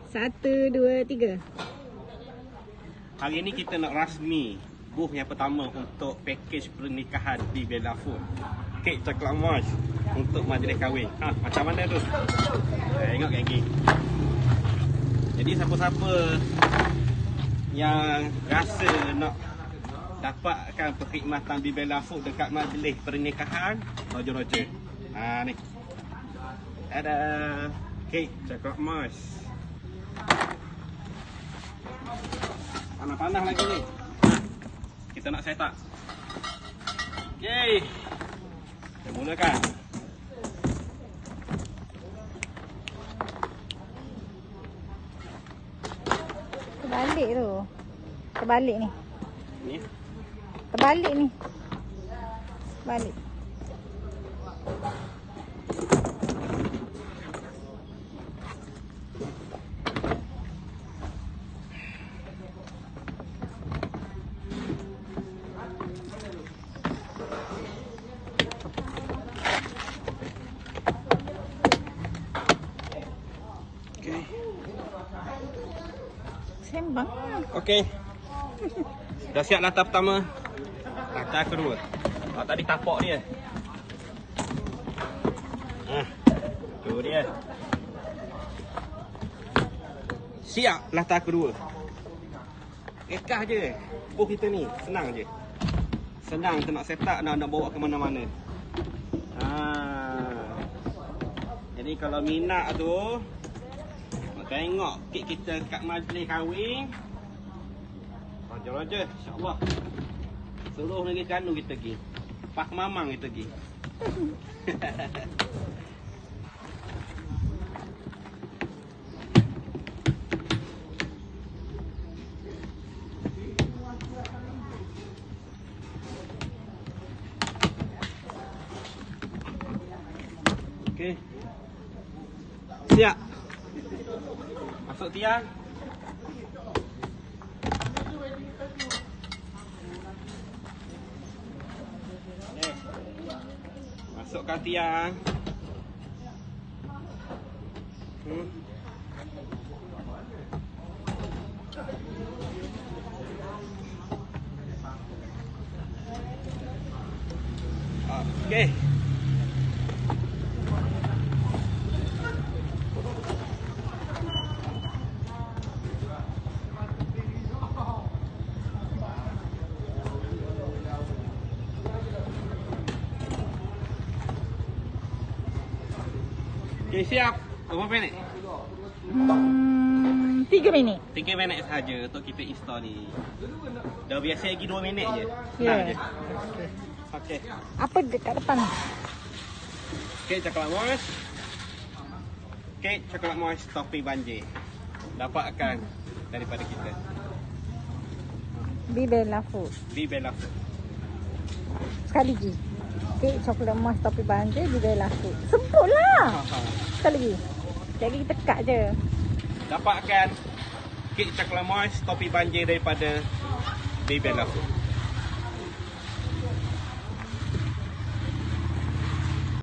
1, 2, 3. Hari ni kita nak rasmi booth yang pertama untuk package pernikahan di Bella Food. Kek coklat moss untuk majlis kahwin. Macam mana tu? Tengok lagi. Jadi siapa-siapa yang rasa nak dapatkan perkhidmatan di Bella Food dekat majlis pernikahan, roger-roger. Ni. Ada kek coklat moss. Panas-panas lagi ni. Kita nak set up. Okey. Kita mulakan. Terbalik tu. Terbalik ni. Ni. Terbalik ni. Balik. Sembang. Okey. Dah siap latar pertama. Latar kedua. Tadi tapak dia. Tu dia. Siap latar kedua. Rekah je. Booth kita ni. Senang je. Senang kita nak set up, nak bawa ke mana-mana. Jadi kalau minat tu, tengok kek kita kat majlis kahwin. Roger-roger, insyaAllah. Seluruh negeri Terengganu kita pergi. Pak Mamang kita pergi. Okey. Siap. Masuk tiang. Masukkan tiang. Okey. Okay, siap. Berapa minit? 3 minit. 3 minit sahaja untuk kita install ni. Dah biasa lagi 2 minit je. Ya. Je. Okey. Apa dekat depan? Kek coklat moss. Kek coklat moss topping banjir. Dapatkan daripada kita. Di Bella Food. Di Bella Food. Sekali lagi. Kek coklat moss topi banjir di Bella Food. Sebutlah. Sekali lagi. Jadi kita kat je. Dapatkan kek coklat moss topi banjir daripada di Bella Food.